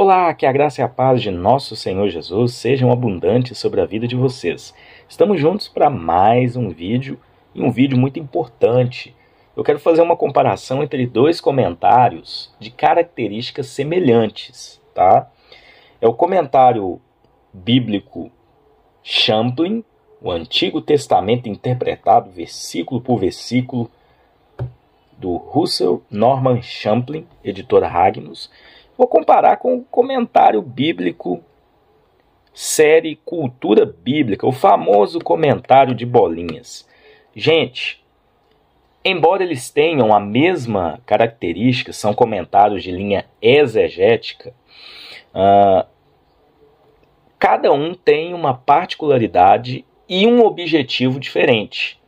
Olá, que a graça e a paz de nosso Senhor Jesus sejam abundantes sobre a vida de vocês. Estamos juntos para mais um vídeo, e um vídeo muito importante. Eu quero fazer uma comparação entre dois comentários de características semelhantes, tá? É o comentário bíblico Champlin, o Antigo Testamento interpretado versículo por versículo, do Russell Norman Champlin, editora Ragnos. Vou comparar com o comentário bíblico série Cultura Bíblica, o famoso comentário de bolinhas. Gente, embora eles tenham a mesma característica, são comentários de linha exegética, cada um tem uma particularidade e um objetivo diferente.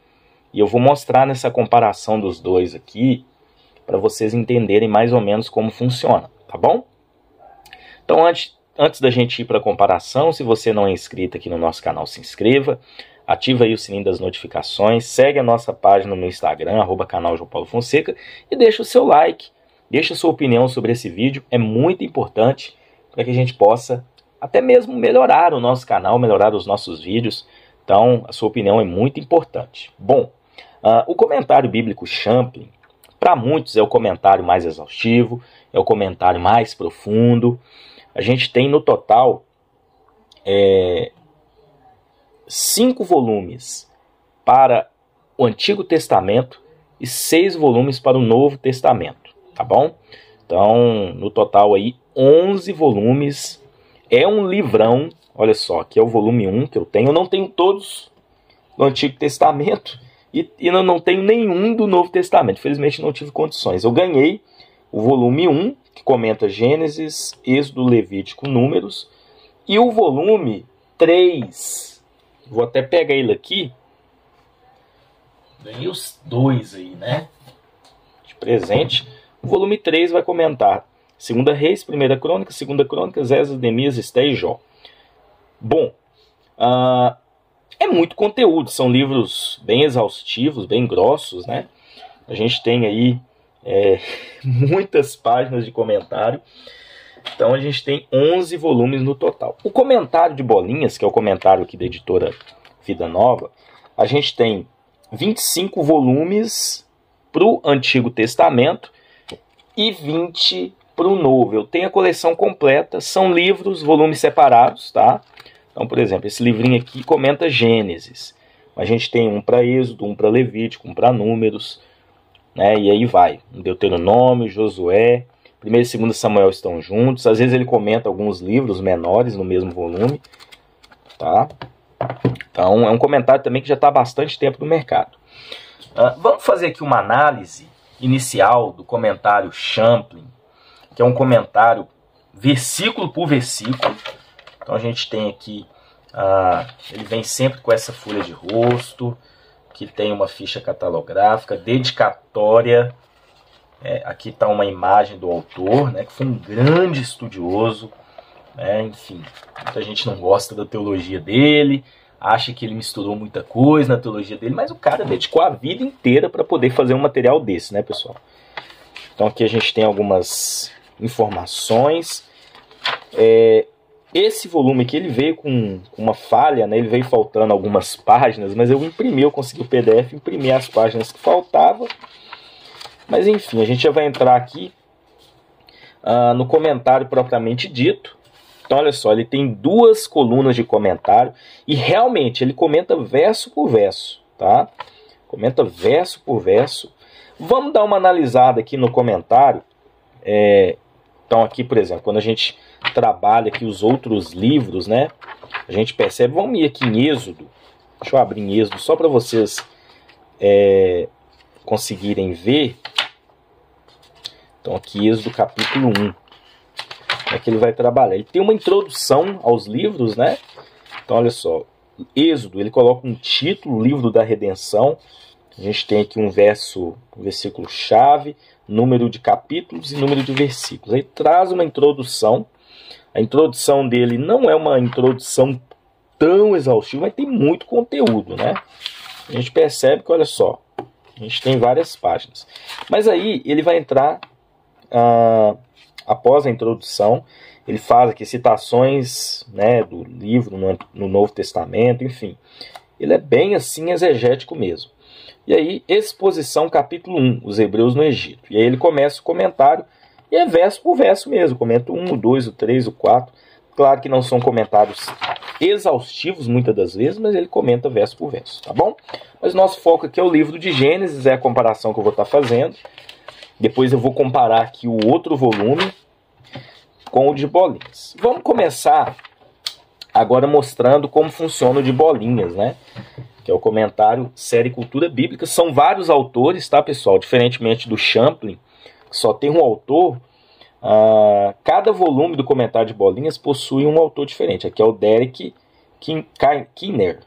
E eu vou mostrar nessa comparação dos dois aqui, para vocês entenderem mais ou menos como funciona, tá bom? Então, antes da gente ir para a comparação, se você não é inscrito aqui no nosso canal, se inscreva, ativa aí o sininho das notificações, segue a nossa página no Instagram, @canal João Paulo Fonseca, e deixa o seu like, deixa a sua opinião sobre esse vídeo, é muito importante para que a gente possa até mesmo melhorar o nosso canal, melhorar os nossos vídeos. Então, a sua opinião é muito importante. Bom, o comentário bíblico Champlin, para muitos, é o comentário mais exaustivo, é o comentário mais profundo. A gente tem no total 5 volumes para o Antigo Testamento e 6 volumes para o Novo Testamento, tá bom? Então, no total aí, 11 volumes. É um livrão, olha só, aqui é o volume 1 que eu tenho. Eu não tenho todos do Antigo Testamento e eu não tenho nenhum do Novo Testamento. Infelizmente não tive condições. Eu ganhei o volume 1, que comenta Gênesis, Êxodo, Levítico, Números, e o volume 3, vou até pegar ele aqui, ganhei os dois aí, né, de presente. O volume 3 vai comentar 2 Reis, 1 Crônica, 2 Crônicas, Esdras, Neemias, Esté e Jó. Bom, é muito conteúdo, são livros bem exaustivos, bem grossos, né? A gente tem aí muitas páginas de comentário. Então a gente tem 11 volumes no total. O comentário de bolinhas, que é o comentário aqui da editora Vida Nova, a gente tem 25 volumes para o Antigo Testamento e 20 para o Novo. Eu tenho a coleção completa, são livros, volumes separados, tá? Então, por exemplo, esse livrinho aqui comenta Gênesis. A gente tem um para Êxodo, um para Levítico, um para Números, né? E aí vai. Deuteronômio, Josué, 1 e 2 Samuel estão juntos. Às vezes ele comenta alguns livros menores no mesmo volume, tá? Então, é um comentário também que já está há bastante tempo no mercado. Vamos fazer aqui uma análise inicial do comentário Champlin, que é um comentário versículo por versículo. Então a gente tem aqui, ele vem sempre com essa folha de rosto, que tem uma ficha catalográfica, dedicatória. Aqui está uma imagem do autor, né, que foi um grande estudioso, né, enfim, muita gente não gosta da teologia dele, acha que ele misturou muita coisa na teologia dele, mas o cara dedicou a vida inteira para poder fazer um material desse, né, pessoal? Então aqui a gente tem algumas informações. Esse volume aqui ele veio com uma falha, né? Ele veio faltando algumas páginas, mas eu imprimi, eu consegui o PDF, imprimir as páginas que faltavam. Mas enfim, a gente já vai entrar aqui no comentário propriamente dito. Então olha só, ele tem 2 colunas de comentário e realmente ele comenta verso por verso, tá? Comenta verso por verso. Vamos dar uma analisada aqui no comentário. Então aqui, por exemplo, quando a gente trabalha aqui os outros livros, né, a gente percebe, vamos ir aqui em Êxodo, deixa eu abrir em Êxodo só para vocês conseguirem ver. Então aqui Êxodo capítulo 1, como é que ele vai trabalhar? Ele tem uma introdução aos livros, né? Então olha só, Êxodo, ele coloca um título, Livro da Redenção. A gente tem aqui um versículo chave, número de capítulos e número de versículos. Aí traz uma introdução. A introdução dele não é uma introdução tão exaustiva, mas tem muito conteúdo, né? A gente percebe que, olha só, a gente tem várias páginas. Mas aí ele vai entrar após a introdução, Ele faz aqui citações, né, do livro no Novo Testamento, enfim. Ele é bem assim exegético mesmo. E aí, exposição capítulo 1, os hebreus no Egito. E aí ele começa o comentário, e é verso por verso mesmo. Comenta o 1, o 2, o 3, o 4. Claro que não são comentários exaustivos muitas das vezes, mas ele comenta verso por verso, tá bom? Mas nosso foco aqui é o livro de Gênesis, é a comparação que eu vou estar fazendo. Depois eu vou comparar aqui o outro volume com o de bolinhas. Vamos começar agora mostrando como funciona o de bolinhas, né? Que é o comentário Série Cultura Bíblica. São vários autores, tá, pessoal? Diferentemente do Champlin, que só tem um autor, cada volume do comentário de bolinhas possui um autor diferente. Aqui é o Derek Kidner,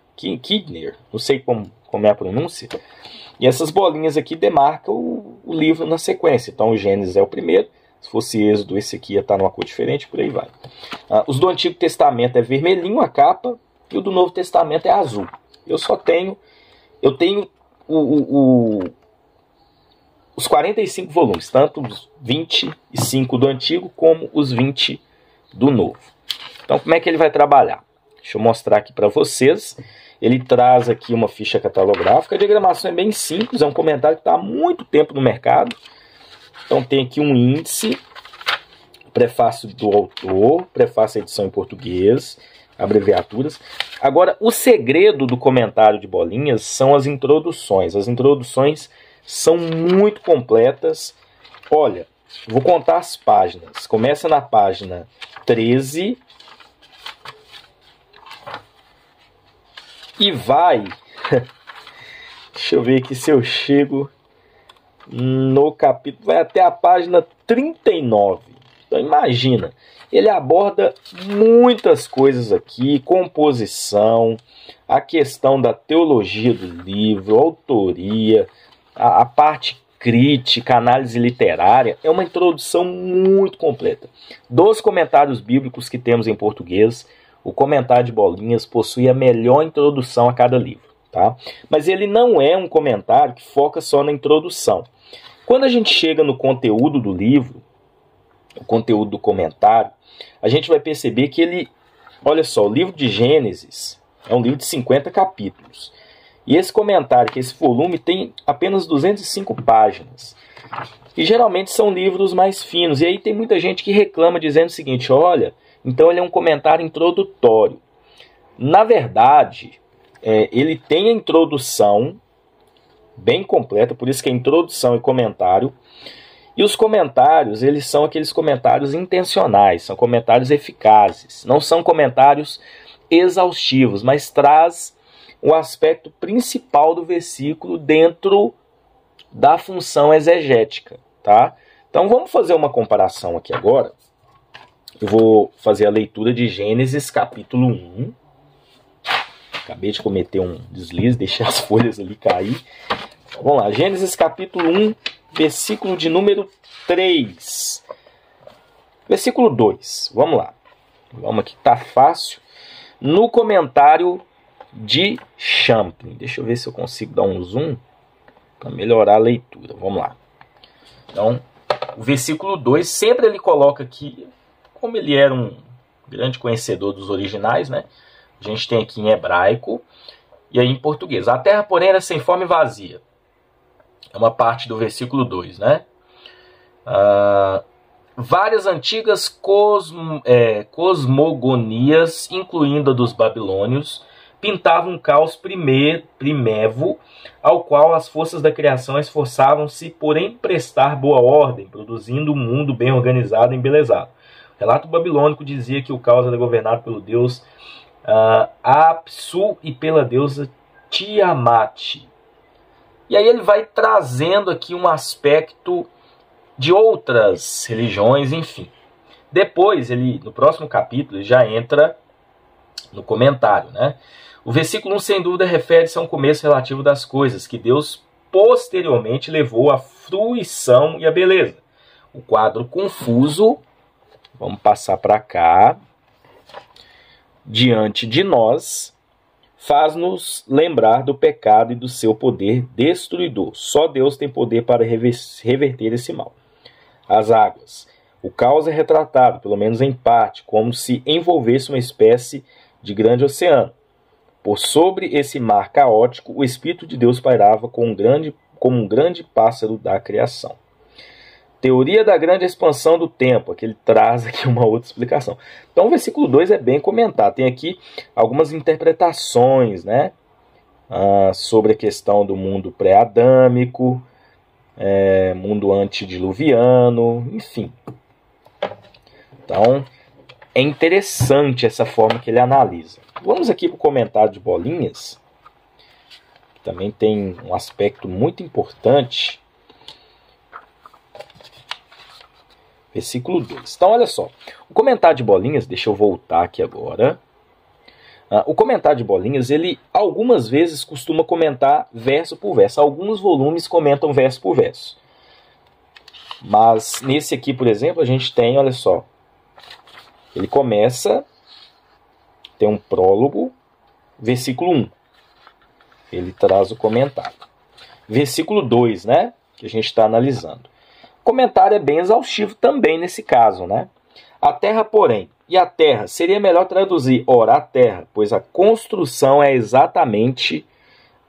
não sei como é a pronúncia. E essas bolinhas aqui demarcam o livro na sequência. Então o Gênesis é o primeiro, se fosse Êxodo, esse aqui ia estar numa cor diferente, por aí vai. Os do Antigo Testamento é vermelhinho a capa, e o do Novo Testamento é azul. Eu tenho os 45 volumes, tanto os 25 do Antigo como os 20 do Novo. Então, como é que ele vai trabalhar? Deixa eu mostrar aqui para vocês. Ele traz aqui uma ficha catalográfica. A diagramação é bem simples, é um comentário que está há muito tempo no mercado. Então, tem aqui um índice, prefácio do autor, prefácio à edição em português, abreviaturas. Agora, o segredo do comentário de bolinhas são as introduções. As introduções são muito completas. Olha, vou contar as páginas. Começa na página 13 e vai... Deixa eu ver aqui se eu chego no capítulo... Vai até a página 39. Então, imagina. Ele aborda muitas coisas aqui, composição, a questão da teologia do livro, autoria, a parte crítica, análise literária. É uma introdução muito completa. Dos comentários bíblicos que temos em português, o comentário de bolinhas possui a melhor introdução a cada livro, tá? Mas ele não é um comentário que foca só na introdução. Quando a gente chega no conteúdo do livro, o conteúdo do comentário, a gente vai perceber que ele, olha só, o livro de Gênesis é um livro de 50 capítulos. E esse comentário, que esse volume, tem apenas 205 páginas. E geralmente são livros mais finos. E aí tem muita gente que reclama dizendo o seguinte, olha, então ele é um comentário introdutório. Na verdade, ele tem a introdução bem completa, por isso que é introdução e comentário. E os comentários, eles são aqueles comentários intencionais, são comentários eficazes. Não são comentários exaustivos, mas traz o aspecto principal do versículo dentro da função exegética, tá? Então vamos fazer uma comparação aqui agora. Eu vou fazer a leitura de Gênesis capítulo 1. Acabei de cometer um deslize, deixei as folhas ali cair. Vamos lá, Gênesis capítulo 1, versículo de número 3. Versículo 2, vamos lá. Vamos aqui, tá fácil. No comentário de Champlin. Deixa eu ver se eu consigo dar um zoom para melhorar a leitura. Vamos lá. Então, o versículo 2, sempre ele coloca aqui, como ele era um grande conhecedor dos originais, né? A gente tem aqui em hebraico e aí em português. A terra, porém, era sem forma e vazia. É uma parte do versículo 2, né? Várias antigas cosmogonias, incluindo a dos babilônios, pintavam um caos primevo, ao qual as forças da criação esforçavam-se por emprestar boa ordem, produzindo um mundo bem organizado e embelezado. O relato babilônico dizia que o caos era governado pelo deus Apsu e pela deusa Tiamat. E aí ele vai trazendo aqui um aspecto de outras religiões, enfim. Depois, no próximo capítulo, ele já entra no comentário, né? O versículo 1, sem dúvida, refere-se a um começo relativo das coisas, que Deus posteriormente levou à fruição e à beleza. O quadro confuso, vamos passar para cá, diante de nós, faz-nos lembrar do pecado e do seu poder destruidor. Só Deus tem poder para reverter esse mal. As águas. O caos é retratado, pelo menos em parte, como se envolvesse uma espécie de grande oceano. Por sobre esse mar caótico, o Espírito de Deus pairava como um grande pássaro da criação. Teoria da grande expansão do tempo, que ele traz aqui uma outra explicação. Então o versículo 2 é bem comentado. Tem aqui algumas interpretações, né, sobre a questão do mundo pré-adâmico, mundo antediluviano, enfim. Então é interessante essa forma que ele analisa. Vamos aqui para o comentário de Bolinhas, que também tem um aspecto muito importante. Versículo 2. Então, olha só. O comentário de Bolinhas, deixa eu voltar aqui agora. O comentário de Bolinhas, ele algumas vezes costuma comentar verso por verso. Alguns volumes comentam verso por verso. Mas nesse aqui, por exemplo, a gente tem, olha só. Ele começa, tem um prólogo, versículo 1. Ele traz o comentário. Versículo 2, né? Que a gente está analisando. O comentário é bem exaustivo também nesse caso, né? A terra, porém, e a terra, seria melhor traduzir, ora, a terra, pois a construção é exatamente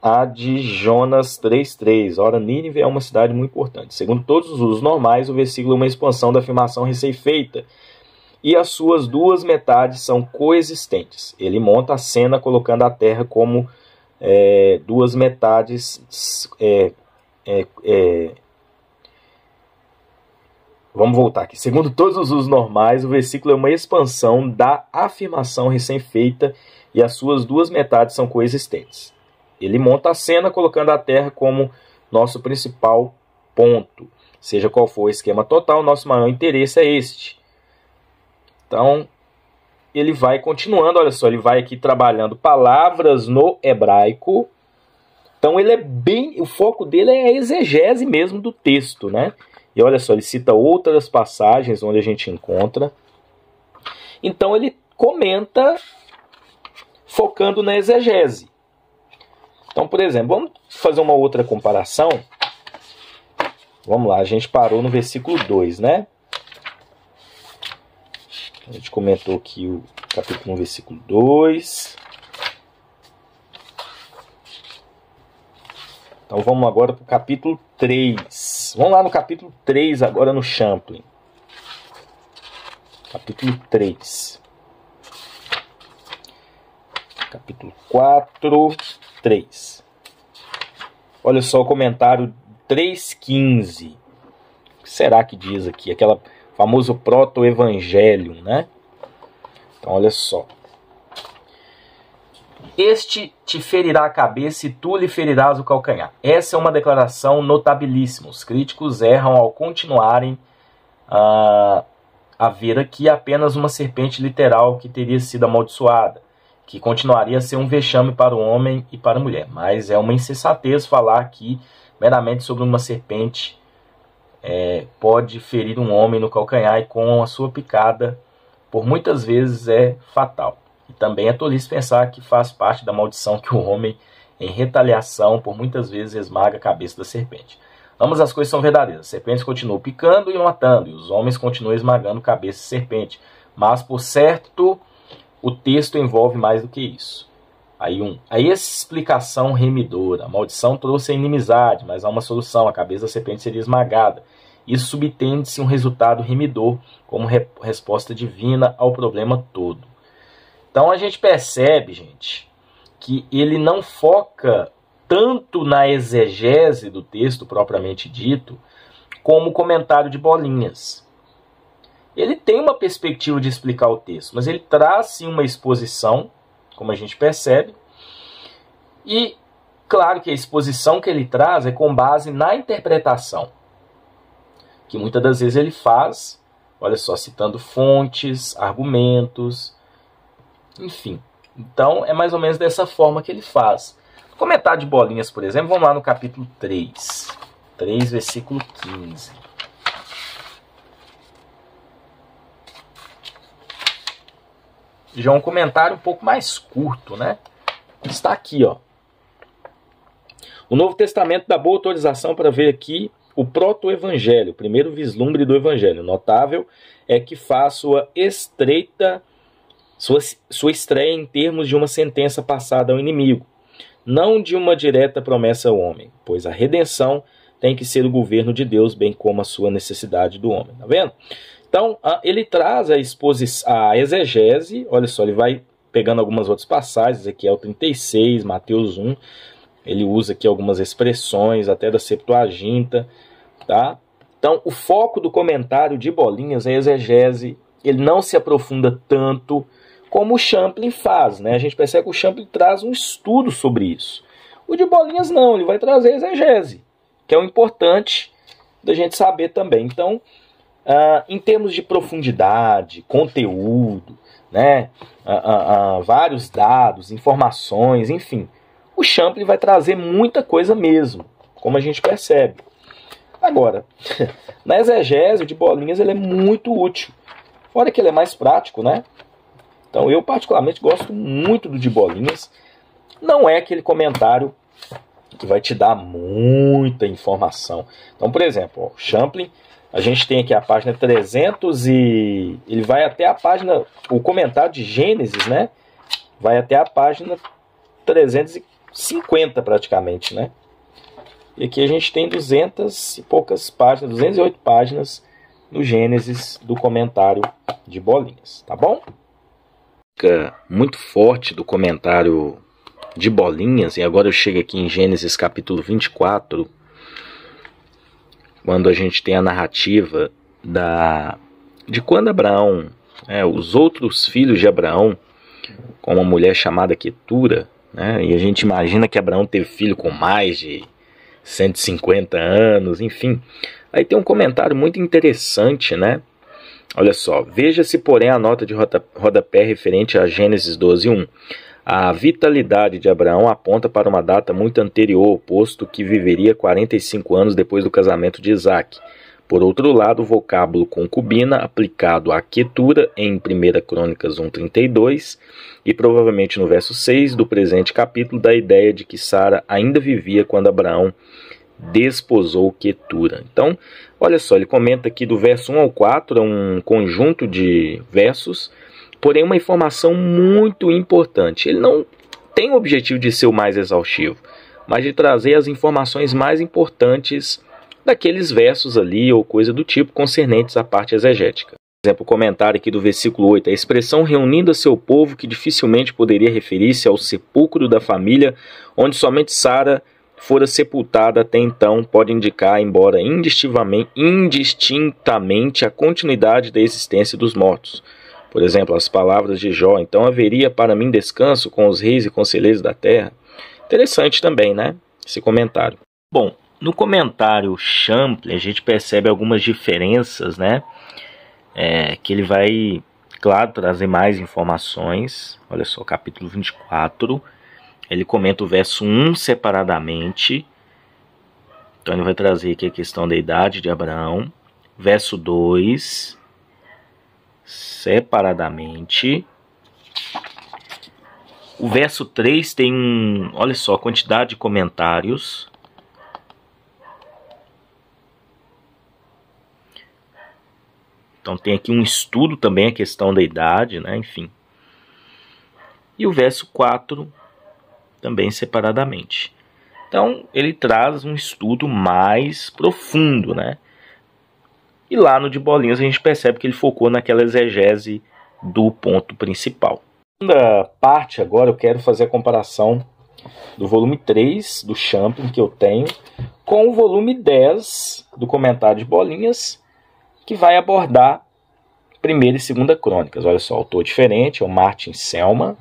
a de Jonas 3,3. Ora, Nínive é uma cidade muito importante. Segundo todos os usos normais, o versículo é uma expansão da afirmação recém-feita, e as suas duas metades são coexistentes. Ele monta a cena colocando a terra como duas metades Vamos voltar aqui. Segundo todos os usos normais, o versículo é uma expansão da afirmação recém-feita e as suas duas metades são coexistentes. Ele monta a cena colocando a terra como nosso principal ponto. Seja qual for o esquema total, nosso maior interesse é este. Então, ele vai continuando, olha só, ele vai aqui trabalhando palavras no hebraico. Então, ele é bem, o foco dele é a exegese mesmo do texto, né? E olha só, ele cita outras passagens onde a gente encontra. Então ele comenta focando na exegese. Então, por exemplo, vamos fazer uma outra comparação. Vamos lá, a gente parou no versículo 2, né? A gente comentou aqui o capítulo 1, versículo 2. Então vamos agora para o capítulo 3. Vamos lá no capítulo 3, agora no Champlin. Capítulo 3. Capítulo 4, 3. Olha só o comentário 3.15. O que será que diz aqui? Aquela famoso proto-evangelium, né? Então olha só. Este te ferirá a cabeça e tu lhe ferirás o calcanhar. Essa é uma declaração notabilíssima. Os críticos erram ao continuarem a ver aqui apenas uma serpente literal que teria sido amaldiçoada, que continuaria a ser um vexame para o homem e para a mulher. Mas é uma insensatez falar aqui meramente sobre uma serpente pode ferir um homem no calcanhar e com a sua picada, por muitas vezes é fatal. E também é tolice pensar que faz parte da maldição que o homem, em retaliação, por muitas vezes esmaga a cabeça da serpente. Ambas as coisas são verdadeiras. As serpentes continuam picando e matando, e os homens continuam esmagando a cabeça de serpente. Mas, por certo, o texto envolve mais do que isso. Aí a explicação remidora. A maldição trouxe a inimizade, mas há uma solução. A cabeça da serpente seria esmagada. Isso subtende-se um resultado remidor, como resposta divina ao problema todo. Então a gente percebe, gente, que ele não foca tanto na exegese do texto propriamente dito, como o comentário de Bolinhas. Ele tem uma perspectiva de explicar o texto, mas ele traz sim uma exposição, como a gente percebe, e claro que a exposição que ele traz é com base na interpretação, que muitas das vezes ele faz, olha só, citando fontes, argumentos, enfim. Então é mais ou menos dessa forma que ele faz. No comentário de Bolinhas, por exemplo, vamos lá no capítulo 3. 3, versículo 15. Já um comentário um pouco mais curto, né? Está aqui, ó. O Novo Testamento dá boa autorização para ver aqui o proto-evangelho, o primeiro vislumbre do evangelho. Notável é que faz sua estreia em termos de uma sentença passada ao inimigo, não de uma direta promessa ao homem, pois a redenção tem que ser o governo de Deus, bem como a sua necessidade do homem. Tá vendo? Então, ele traz a exegese, olha só, ele vai pegando algumas outras passagens, Ezequiel 36, Mateus 1, ele usa aqui algumas expressões, até da Septuaginta, tá? Então, o foco do comentário de Bolinhas é a exegese, ele não se aprofunda tanto como o Champlin faz, né? A gente percebe que o Champlin traz um estudo sobre isso. O de Bolinhas não, ele vai trazer a exegese, que é o importante da gente saber também. Então, em termos de profundidade, conteúdo, né? Vários dados, informações, enfim, o Champlin vai trazer muita coisa mesmo, como a gente percebe. Agora, na exegese, o de Bolinhas ele é muito útil, fora que ele é mais prático, né? Então eu particularmente gosto muito do de Bolinhas. Não é aquele comentário que vai te dar muita informação. Então, por exemplo, ó, Champlin, a gente tem aqui a página 300 e ele vai até a página, o comentário de Gênesis, né? Vai até a página 350 praticamente, né? E aqui a gente tem 200 e poucas páginas, 208 páginas no Gênesis do comentário de Bolinhas, tá bom? Fica muito forte do comentário de Bolinhas, e agora eu chego aqui em Gênesis capítulo 24, quando a gente tem a narrativa de quando Abraão, os outros filhos de Abraão, com uma mulher chamada Quetura, né, e a gente imagina que Abraão teve filho com mais de 150 anos, enfim. Aí tem um comentário muito interessante, né? Olha só, veja-se, porém, a nota de rodapé referente a Gênesis 12:1. A vitalidade de Abraão aponta para uma data muito anterior, posto que viveria 45 anos depois do casamento de Isaac. Por outro lado, o vocábulo concubina aplicado à Quetura em 1 Crônicas 1:32 e provavelmente no verso 6 do presente capítulo dá a ideia de que Sara ainda vivia quando Abraão desposou Quetura. Então, olha só, ele comenta aqui do verso 1 ao 4, é um conjunto de versos, porém uma informação muito importante. Ele não tem o objetivo de ser o mais exaustivo, mas de trazer as informações mais importantes daqueles versos ali, ou coisa do tipo, concernentes à parte exegética. Por exemplo, o comentário aqui do versículo 8, a expressão reunindo a seu povo, que dificilmente poderia referir-se ao sepulcro da família, onde somente Sara fora sepultada até então, pode indicar, embora indistintamente, a continuidade da existência dos mortos. Por exemplo, as palavras de Jó, então haveria para mim descanso com os reis e conselheiros da terra. Interessante também, né? Esse comentário. Bom, no comentário Champlin, a gente percebe algumas diferenças, né? Que ele vai, claro, trazer mais informações. Olha só, capítulo 24. Ele comenta o verso 1 separadamente. Então ele vai trazer aqui a questão da idade de Abraão. Verso 2, separadamente. O verso 3 tem olha só, a quantidade de comentários. Então tem aqui um estudo também, a questão da idade, né? Enfim. E o verso 4 também separadamente. Então ele traz um estudo mais profundo, né? E lá no de Bolinhas a gente percebe que ele focou naquela exegese do ponto principal. Na segunda parte agora eu quero fazer a comparação do volume 3 do Champlin que eu tenho com o volume 10 do comentário de Bolinhas, que vai abordar 1ª e 2ª Crônicas. Olha só, autor diferente, é o Martin Selman.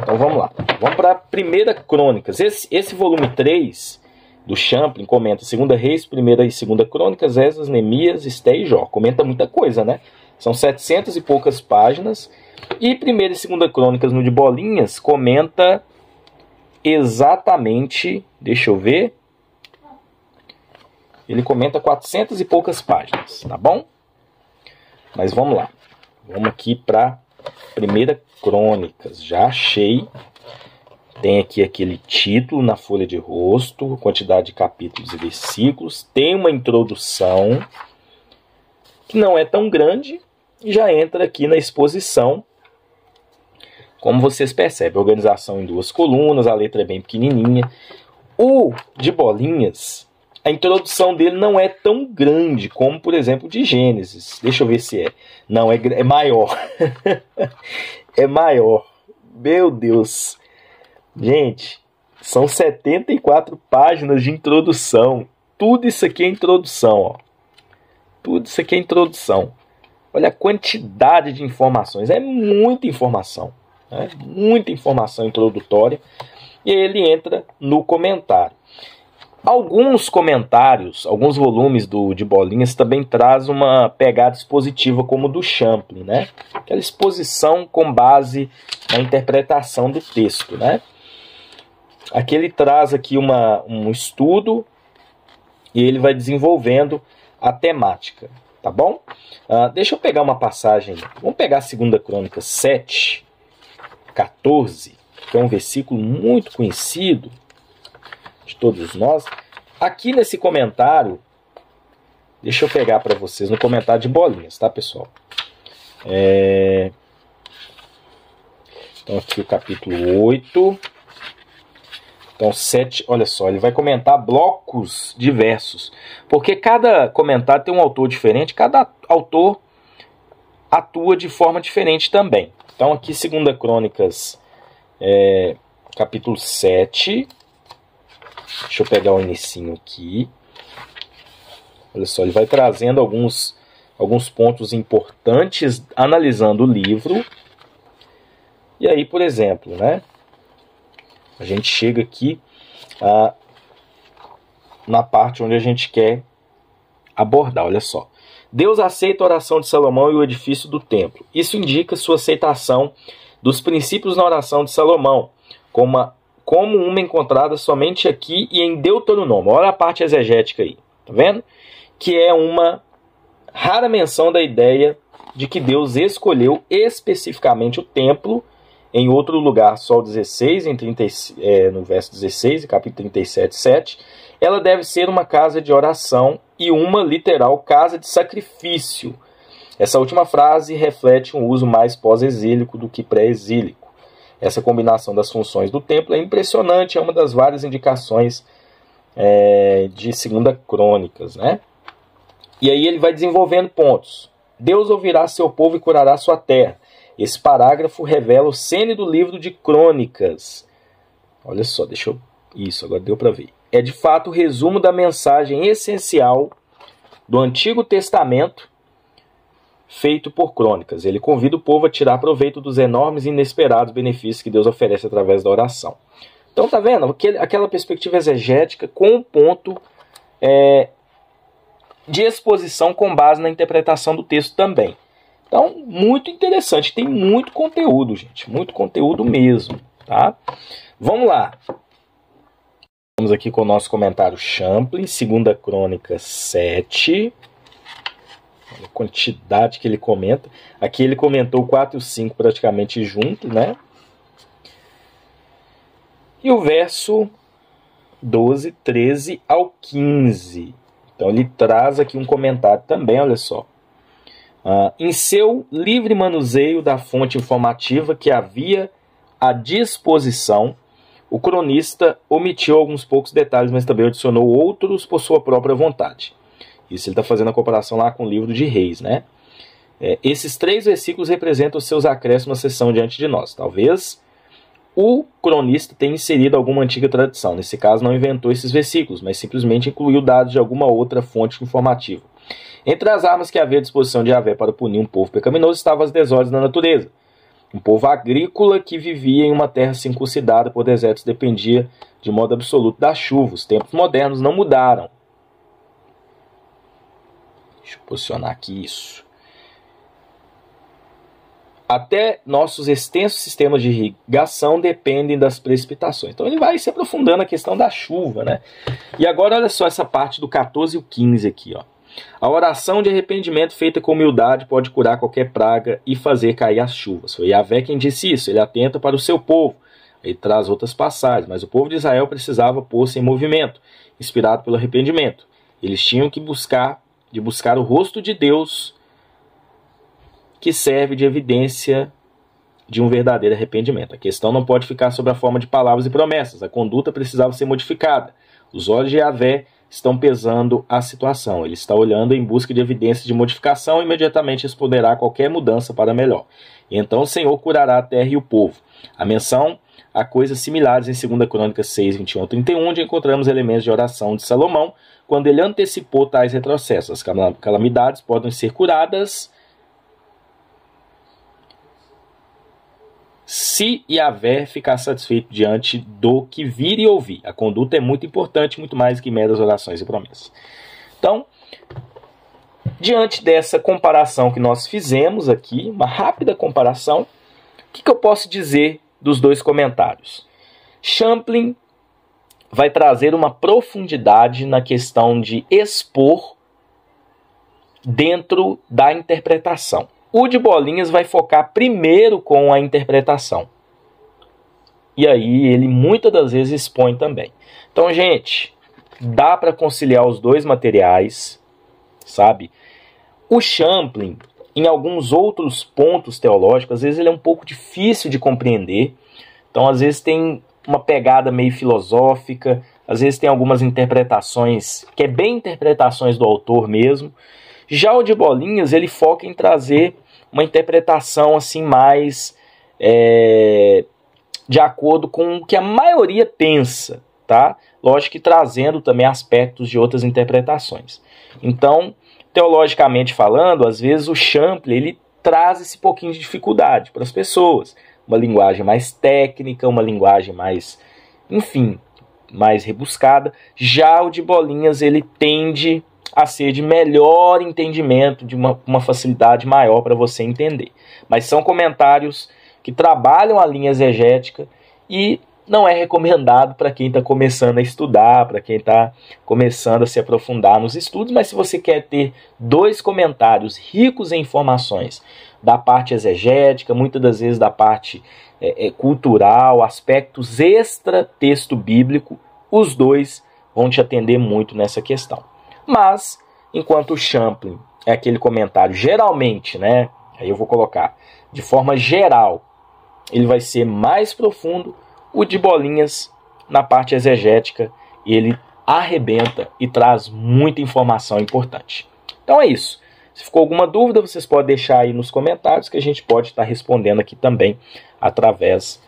Então vamos lá, vamos para 1ª Crônicas. Esse volume 3 do Champlin comenta 2 Reis, 1ª e 2ª Crônicas, Esdras, Neemias, Esté e Jó. Comenta muita coisa, né? São 700 e poucas páginas. E 1ª e 2ª Crônicas no de Bolinhas comenta exatamente, deixa eu ver, ele comenta 400 e poucas páginas, tá bom? Mas vamos lá, vamos aqui para 1ª Crônicas, já achei Tem aqui aquele título na folha de rosto, quantidade de capítulos e versículos. Tem uma introdução, que não é tão grande, e já entra aqui na exposição. Como vocês percebem, organização em 2 colunas, a letra é bem pequenininha. O de bolinhas, a introdução dele não é tão grande como, por exemplo, o de Gênesis. Deixa eu ver se é. Não, é maior. É maior. Meu Deus. Gente, são 74 páginas de introdução. Tudo isso aqui é introdução, ó. Tudo isso aqui é introdução. Olha a quantidade de informações. É muita informação. Né? Muita informação introdutória. E aí ele entra no comentário. Alguns comentários, alguns volumes de bolinhas também traz uma pegada expositiva como o do Champlin, né? Aquela exposição com base na interpretação do texto, né? Aqui ele traz aqui um estudo e ele vai desenvolvendo a temática, tá bom? Deixa eu pegar uma passagem, vamos pegar a 2 Crônicas 7, 14, que é um versículo muito conhecido de todos nós. Aqui nesse comentário, deixa eu pegar para vocês no comentário de bolinhas, tá, pessoal? Então aqui o capítulo 8. Então 7, olha só, ele vai comentar blocos diversos. Porque cada comentário tem um autor diferente, cada autor atua de forma diferente também. Então aqui 2 Crônicas, capítulo 7. Deixa eu pegar o inicinho aqui. Olha só, ele vai trazendo alguns pontos importantes, analisando o livro. E aí, por exemplo, né? A gente chega aqui na parte onde a gente quer abordar, olha só. Deus aceita a oração de Salomão e o edifício do templo. Isso indica sua aceitação dos princípios na oração de Salomão, como uma encontrada somente aqui e em Deuteronômio. Olha a parte exegética aí, tá vendo? Que é uma rara menção da ideia de que Deus escolheu especificamente o templo. Em outro lugar, só o 16, no verso 16, capítulo 37, 7, ela deve ser uma casa de oração e uma literal casa de sacrifício. Essa última frase reflete um uso mais pós-exílico do que pré-exílico. Essa combinação das funções do templo é impressionante, é uma das várias indicações de 2 Crônicas, né? E aí ele vai desenvolvendo pontos. Deus ouvirá seu povo e curará sua terra. Esse parágrafo revela o cerne do livro de Crônicas. Olha só, isso, agora deu para ver. É de fato o resumo da mensagem essencial do Antigo Testamento feito por Crônicas. Ele convida o povo a tirar proveito dos enormes e inesperados benefícios que Deus oferece através da oração. Então, tá vendo? Aquela perspectiva exegética com um ponto de exposição com base na interpretação do texto também. Então, muito interessante. Tem muito conteúdo, gente. Muito conteúdo mesmo, tá? Vamos lá. Vamos aqui com o nosso comentário Champlin, 2 Crônicas 7. Olha a quantidade que ele comenta. Aqui ele comentou o 4 e o 5 praticamente junto, né? E o verso 12, 13 ao 15. Então, ele traz aqui um comentário também, olha só. Em seu livre manuseio da fonte informativa que havia à disposição, o cronista omitiu alguns poucos detalhes, mas também adicionou outros por sua própria vontade. Isso ele está fazendo a comparação lá com o livro de Reis, né? Esses 3 versículos representam os seus acréscimos na seção diante de nós. Talvez o cronista tenha inserido alguma antiga tradição. Nesse caso, não inventou esses versículos, mas simplesmente incluiu dados de alguma outra fonte informativa. Entre as armas que havia à disposição de Yahvé para punir um povo pecaminoso estavam as desordens da natureza. Um povo agrícola que vivia em uma terra circuncidada por desertos dependia de modo absoluto da chuva. Os tempos modernos não mudaram. Deixa eu posicionar aqui isso. Até nossos extensos sistemas de irrigação dependem das precipitações. Então ele vai se aprofundando a questão da chuva, né? E agora olha só essa parte do 14 e o 15 aqui, ó. A oração de arrependimento feita com humildade pode curar qualquer praga e fazer cair as chuvas. Foi Yahvé quem disse isso. Ele atenta para o seu povo, Ele traz outras passagens, mas o povo de Israel precisava pôr-se em movimento, inspirado pelo arrependimento. Eles tinham que buscar o rosto de Deus, que serve de evidência de um verdadeiro arrependimento. A questão não pode ficar sob a forma de palavras e promessas. A conduta precisava ser modificada. Os olhos de Yahvé estão pesando a situação. Ele está olhando em busca de evidências de modificação e imediatamente responderá a qualquer mudança para melhor. E então o Senhor curará a terra e o povo. A menção a coisas similares em 2 Crônicas 6, 21 a 31, onde encontramos elementos de oração de Salomão, quando ele antecipou tais retrocessos. As calamidades podem ser curadas se Yahvé ficar satisfeito diante do que vir e ouvir. A conduta é muito importante, muito mais que meras orações e promessas. Então, diante dessa comparação que nós fizemos aqui, uma rápida comparação, o que eu posso dizer dos dois comentários? Champlin vai trazer uma profundidade na questão de expor dentro da interpretação. O de Bolinhas vai focar primeiro com a interpretação. E aí ele muitas das vezes expõe também. Então, gente, dá para conciliar os dois materiais, sabe? O Champlin, em alguns outros pontos teológicos, às vezes ele é um pouco difícil de compreender. Então, às vezes tem uma pegada meio filosófica, às vezes tem algumas interpretações, que é bem interpretações do autor mesmo. Já o de Bolinhas, ele foca em trazer uma interpretação assim mais de acordo com o que a maioria pensa, tá? Lógico que trazendo também aspectos de outras interpretações. Então, teologicamente falando, às vezes o Champlin ele traz esse pouquinho de dificuldade para as pessoas. Uma linguagem mais técnica, uma linguagem mais, enfim, mais rebuscada. Já o de Bolinhas ele tende a ser de melhor entendimento, de uma facilidade maior para você entender. Mas são comentários que trabalham a linha exegética e não é recomendado para quem está começando a estudar, para quem está começando a se aprofundar nos estudos, mas se você quer ter dois comentários ricos em informações da parte exegética, muitas das vezes da parte cultural, aspectos extra-texto bíblico, os dois vão te atender muito nessa questão. Mas, enquanto o Champlin é aquele comentário, geralmente, né, aí eu vou colocar, de forma geral, ele vai ser mais profundo, o de Bolinhas, na parte exegética, ele arrebenta e traz muita informação importante. Então é isso. Se ficou alguma dúvida, vocês podem deixar aí nos comentários, que a gente pode estar respondendo aqui também, através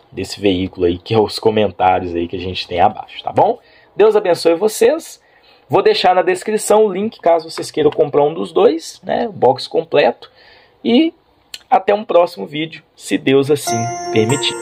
desse veículo aí, que é os comentários aí que a gente tem abaixo, tá bom? Deus abençoe vocês. Vou deixar na descrição o link, caso vocês queiram comprar um dos dois, né? O box completo. E até um próximo vídeo, se Deus assim permitir.